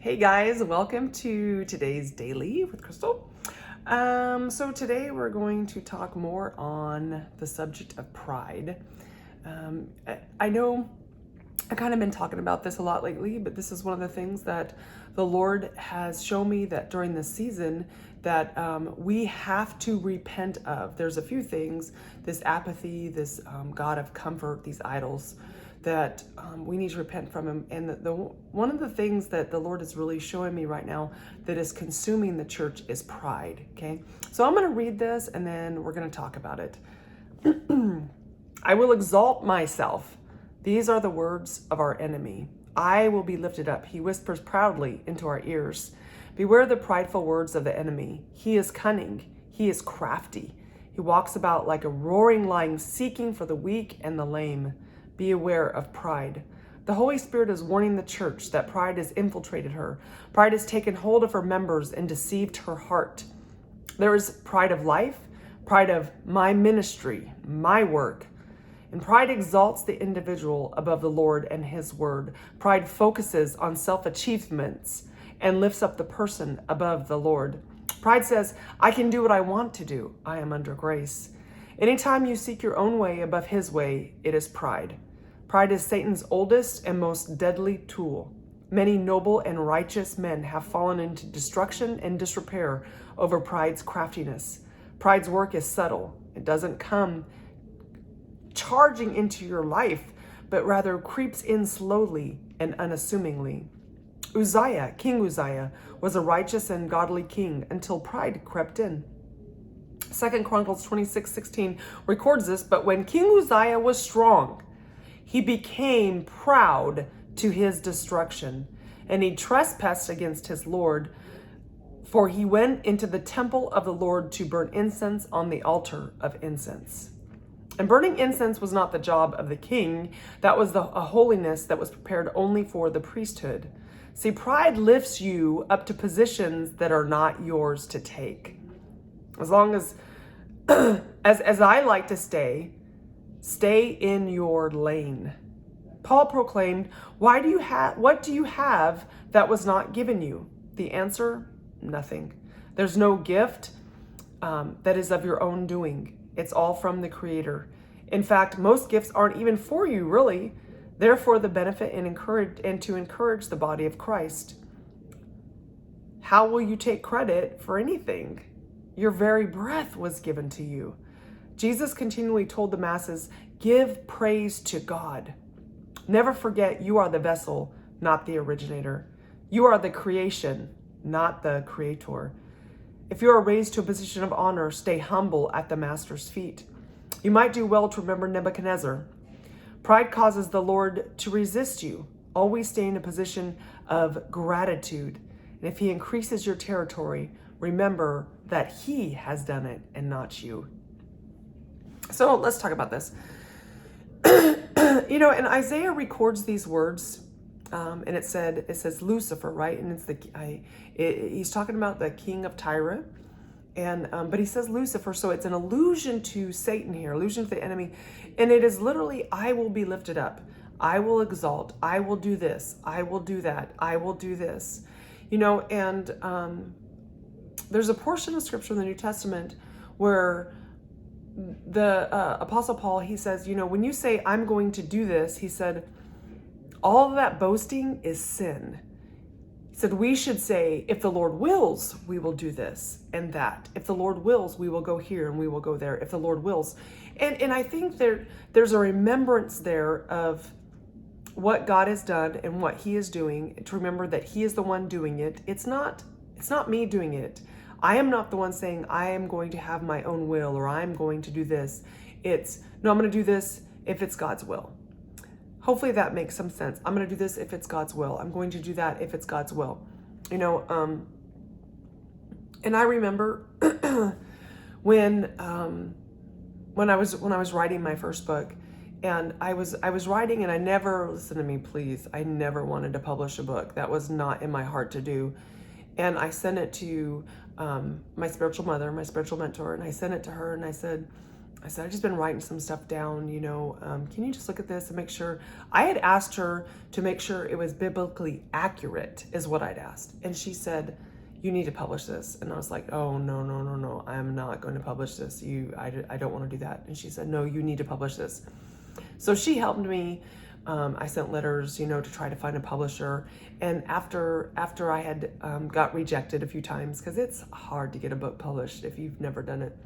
Hey guys, welcome to today's Daily with Crystal. So today we're going to talk more on the subject of pride. I know I've kind of been talking about this a lot lately, but this is one of the things that the Lord has shown me that during this season that we have to repent of. There's a few things, this apathy, this God of comfort, these idols, that we need to repent from him. And one of the things that the Lord is really showing me right now that is consuming the church is pride, okay? So I'm going to read this and then we're going to talk about it. I will exalt myself. These are the words of our enemy. I will be lifted up. He whispers proudly into our ears. Beware the prideful words of the enemy. He is cunning. He is crafty. He walks about like a roaring lion, seeking for the weak and the lame. Be aware of pride. The Holy Spirit is warning the church that pride has infiltrated her. Pride has taken hold of her members and deceived her heart. There is pride of life, pride of my ministry, my work. And pride exalts the individual above the Lord and his word. Pride focuses on self-achievements and lifts up the person above the Lord. Pride says, I can do what I want to do. I am under grace. Anytime you seek your own way above his way, it is pride. Pride is Satan's oldest and most deadly tool. Many noble and righteous men have fallen into destruction and disrepair over pride's craftiness. Pride's work is subtle. It doesn't come charging into your life, but rather creeps in slowly and unassumingly. King Uzziah, was a righteous and godly king until pride crept in. 2 Chronicles 26:16 records this, but when King Uzziah was strong, he became proud to his destruction, and he trespassed against his Lord, for he went into the temple of the Lord to burn incense on the altar of incense. And burning incense was not the job of the king. That was a holiness that was prepared only for the priesthood. See, pride lifts you up to positions that are not yours to take. As long as, as I like to stay in your lane. Paul proclaimed, what do you have that was not given you? The answer, nothing. There's no gift that is of your own doing. It's all from the Creator. In fact, most gifts aren't even for you, really. They're for the benefit and to encourage the body of Christ. How will you take credit for anything? Your very breath was given to you. Jesus continually told the masses, give praise to God. Never forget you are the vessel, not the originator. You are the creation, not the creator. If you are raised to a position of honor, stay humble at the master's feet. You might do well to remember Nebuchadnezzar. Pride causes the Lord to resist you. Always stay in a position of gratitude. And if he increases your territory, remember that he has done it and not you. So let's talk about this. And Isaiah records these words, and it says Lucifer, right? And he's talking about the king of Tyre, and but he says Lucifer, so it's an allusion to Satan here, allusion to the enemy, and it is literally, I will be lifted up, I will exalt, I will do this, I will do that, I will do this, and there's a portion of scripture in the New Testament where the Apostle Paul, he says, when you say, I'm going to do this, he said, all of that boasting is sin. He said, we should say, if the Lord wills, we will do this and that. If the Lord wills, we will go here and we will go there, if the Lord wills. And I think there's a remembrance there of what God has done and what he is doing, to remember that he is the one doing it. It's not me doing it. I am not the one saying I am going to have my own will or I'm going to do this. No, I'm going to do this if it's God's will. Hopefully that makes some sense. I'm going to do this if it's God's will. I'm going to do that if it's God's will. And I remember when I was writing my first book, and I was writing, and I never, listen to me please, I never wanted to publish a book. That was not in my heart to do. And I sent it to my spiritual mother, my spiritual mentor, and I sent it to her, and I said, I said, I've just been writing some stuff down, can you just look at this and make sure? I had asked her to make sure it was biblically accurate is what I'd asked. And she said, you need to publish this. And I was like, oh, no. I'm not going to publish this. I don't want to do that. And she said, no, you need to publish this. So she helped me. I sent letters, to try to find a publisher. And after I had got rejected a few times, because it's hard to get a book published if you've never done it.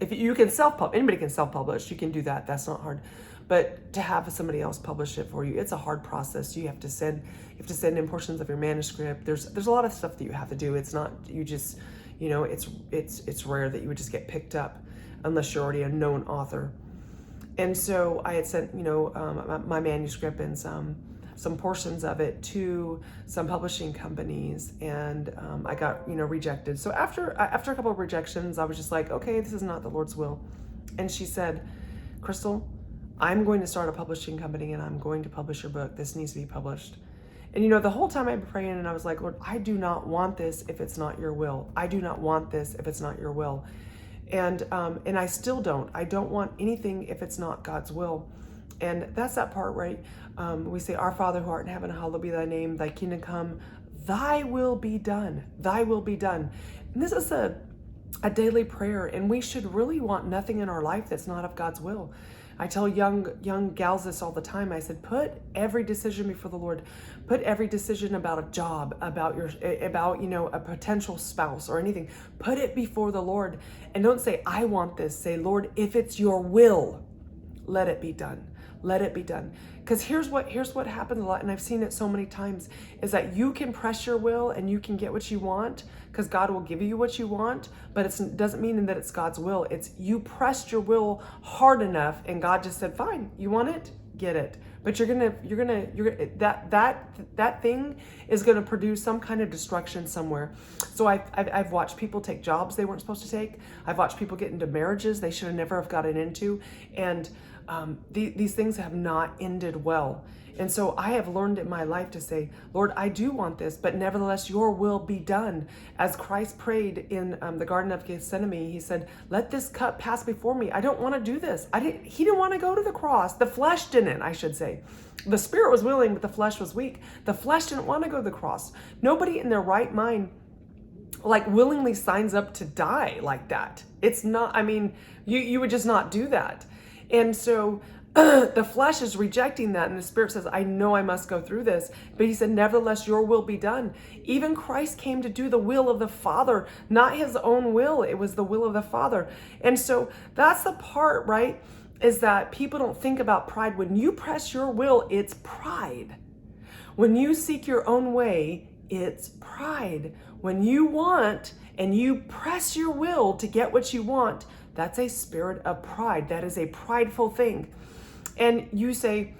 If you can anybody can self-publish, you can do that. That's not hard. But to have somebody else publish it for you, it's a hard process. You have to send in portions of your manuscript. There's a lot of stuff that you have to do. It's not, you just, it's rare that you would just get picked up unless you're already a known author. And so I had sent, my manuscript and some portions of it to some publishing companies, and I got, rejected. So after a couple of rejections, I was just like, okay, this is not the Lord's will. And she said, Crystal, I'm going to start a publishing company and I'm going to publish your book. This needs to be published. And the whole time I'd been praying and I was like, Lord, I do not want this if it's not your will. I do not want this if it's not your will. And I still don't. I don't want anything if it's not God's will. And that's that part, right? We say, Our Father who art in heaven, hallowed be thy name, thy kingdom come, thy will be done, thy will be done. And this is a daily prayer, and we should really want nothing in our life that's not of God's will. I tell young gals this all the time. I said, put every decision before the Lord. Put every decision about a job, about a potential spouse or anything. Put it before the Lord, and don't say, I want this. Say, Lord, if it's your will, let it be done. Let it be done. Because here's what happens a lot, and I've seen it so many times, is that you can press your will and you can get what you want because God will give you what you want, but it doesn't mean that it's God's will. It's you pressed your will hard enough and God just said, fine, you want it? Get it. But that thing is gonna produce some kind of destruction somewhere. So I've watched people take jobs they weren't supposed to take. I've watched people get into marriages they should have never have gotten into, and these things have not ended well. And so I have learned in my life to say, Lord, I do want this, but nevertheless, your will be done. As Christ prayed in the Garden of Gethsemane, he said, let this cup pass before me. I don't want to do this. He didn't want to go to the cross. The flesh didn't, I should say. The spirit was willing, but the flesh was weak. The flesh didn't want to go to the cross. Nobody in their right mind willingly signs up to die like that. It's not, you would just not do that. And so the flesh is rejecting that, and the spirit says, I know I must go through this. But he said, nevertheless, your will be done. Even Christ came to do the will of the Father, not his own will. It was the will of the Father. And so that's the part, right, is that people don't think about pride. When you press your will, it's pride. When you seek your own way, it's pride. When you want and you press your will to get what you want, that's a spirit of pride. That is a prideful thing. And you say,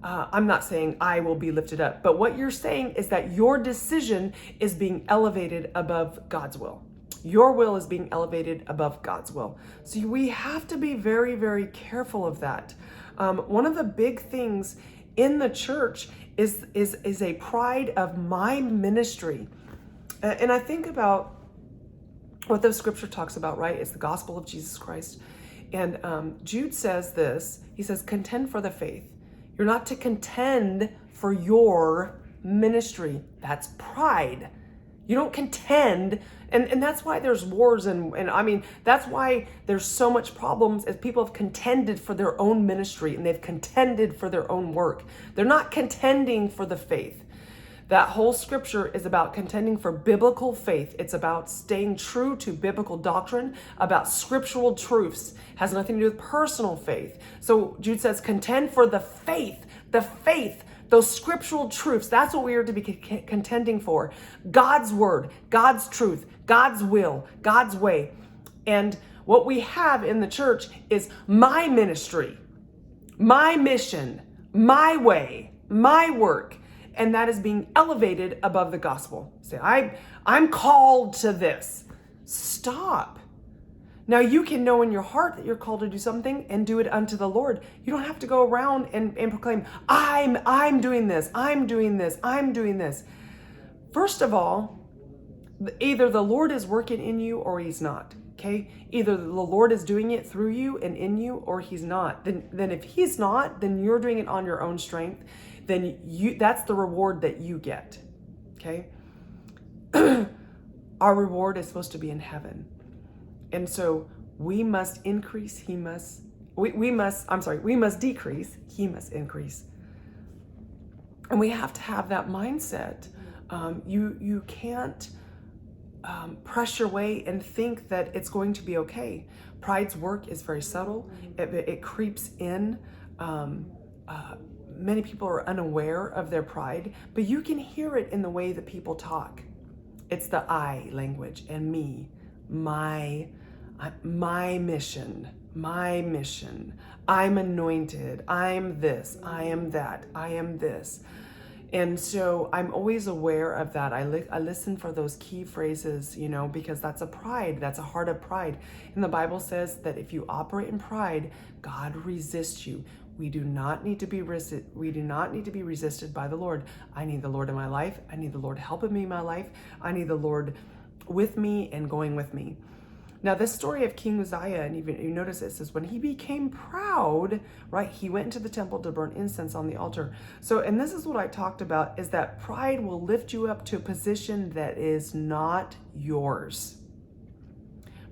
I'm not saying I will be lifted up, but what you're saying is that your decision is being elevated above God's will. Your will is being elevated above God's will. So we have to be very, very careful of that. One of the big things in the church is a pride of my ministry. And I think about what the scripture talks about, right? It's the gospel of Jesus Christ. And Jude says this, he says, contend for the faith. You're not to contend for your ministry. That's pride. You don't contend. And that's why there's wars and that's why there's so much problems, as people have contended for their own ministry and they've contended for their own work. They're not contending for the faith. That whole scripture is about contending for biblical faith. It's about staying true to biblical doctrine, about scriptural truths. It has nothing to do with personal faith. So Jude says, contend for the faith, those scriptural truths. That's what we are to be contending for. God's word, God's truth, God's will, God's way. And what we have in the church is my ministry, my mission, my way, my work. And that is being elevated above the gospel. Say, I'm called to this. Stop. Now you can know in your heart that you're called to do something and do it unto the Lord. You don't have to go around and proclaim, I'm doing this, I'm doing this, I'm doing this. First of all, either the Lord is working in you or he's not. Okay, either the Lord is doing it through you and in you, or he's not. Then if he's not, then you're doing it on your own strength. Then that's the reward that you get. Okay. Our reward is supposed to be in heaven. And so we must increase, we must decrease, he must increase. And we have to have that mindset. You can't press your way and think that it's going to be okay. Pride's work is very subtle. It creeps in. Many people are unaware of their pride, but you can hear it in the way that people talk. It's the I language and me, my mission, I'm anointed, I'm this, I am that, I am this. And so I'm always aware of that. I listen for those key phrases, because that's a pride. That's a heart of pride. And the Bible says that if you operate in pride, God resists you. We do not need to be resisted by the Lord. I need the Lord in my life. I need the Lord helping me in my life. I need the Lord with me and going with me. Now, this story of King Uzziah, and even you notice it says when he became proud, right, he went into the temple to burn incense on the altar. So, and this is what I talked about, is that pride will lift you up to a position that is not yours.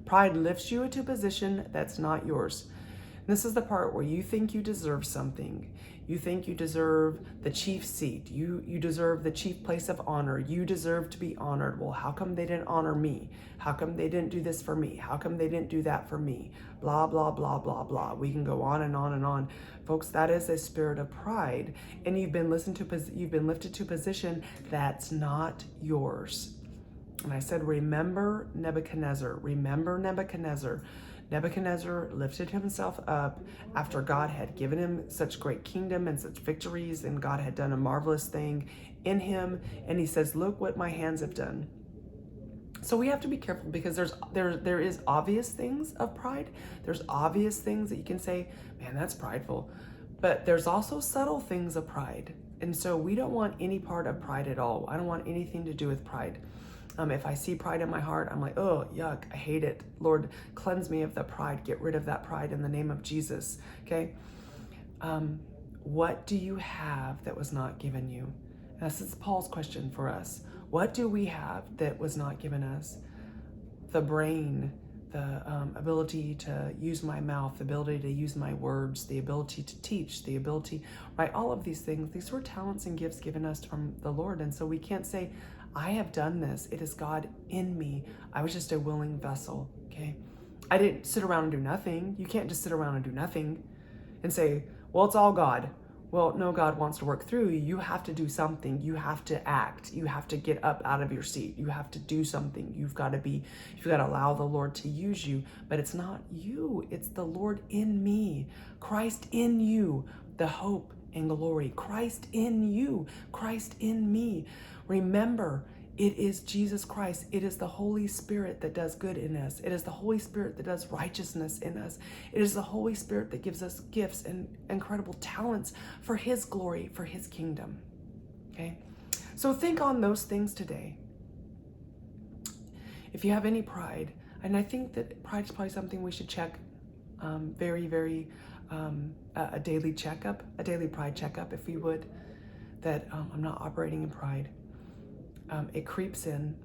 Pride lifts you into a position that's not yours. This is the part where you think you deserve something. You think you deserve the chief seat. You deserve the chief place of honor. You deserve to be honored. Well, how come they didn't honor me? How come they didn't do this for me? How come they didn't do that for me? Blah, blah, blah, blah, blah. We can go on and on and on. Folks, that is a spirit of pride. And you've been lifted to a position that's not yours. And I said, remember Nebuchadnezzar. Remember Nebuchadnezzar. Nebuchadnezzar lifted himself up after God had given him such great kingdom and such victories, and God had done a marvelous thing in him. And he says, look what my hands have done. So we have to be careful, because there is obvious things of pride. There's obvious things that you can say, man, that's prideful. But there's also subtle things of pride. And so we don't want any part of pride at all. I don't want anything to do with pride. If I see pride in my heart, I'm like, oh, yuck, I hate it. Lord, cleanse me of that pride. Get rid of that pride in the name of Jesus, okay? What do you have that was not given you? And this is Paul's question for us. What do we have that was not given us? The brain, the ability to use my mouth, the ability to use my words, the ability to teach, the ability, right? All of these things, these were talents and gifts given us from the Lord. And so we can't say, I have done this. It is God in me. I was just a willing vessel, okay? I didn't sit around and do nothing. You can't just sit around and do nothing and say, well, it's all God. Well, no, God wants to work through you. You have to do something. You have to act. You have to get up out of your seat. You have to do something. You've got to allow the Lord to use you. But it's not you. It's the Lord in me. Christ in you, the hope and glory. Christ in you. Christ in me. Remember, it is Jesus Christ. It is the Holy Spirit that does good in us. It is the Holy Spirit that does righteousness in us. It is the Holy Spirit that gives us gifts and incredible talents for His glory, for His kingdom. Okay? So think on those things today. If you have any pride, and I think that pride is probably something we should check very, very, a daily checkup, a daily pride checkup, if we would, that I'm not operating in pride. It creeps in.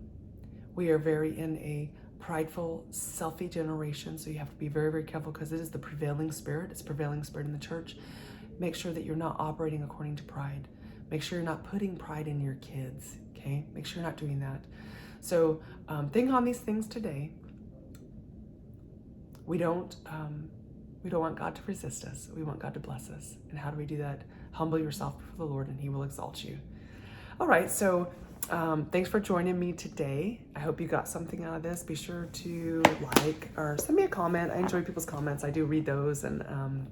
We are very in a prideful, selfie generation, so you have to be very, very careful, because it is the prevailing spirit. It's prevailing spirit in the church. Make sure that you're not operating according to pride. Make sure you're not putting pride in your kids, okay? Make sure you're not doing that. So think on these things today. We don't want God to resist us. We want God to bless us. And how do we do that? Humble yourself before the Lord, and He will exalt you. All right, so thanks for joining me today. I hope you got something out of this. Be sure to like or send me a comment. I enjoy people's comments. I do read those, and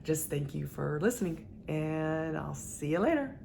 just thank you for listening, and I'll see you later.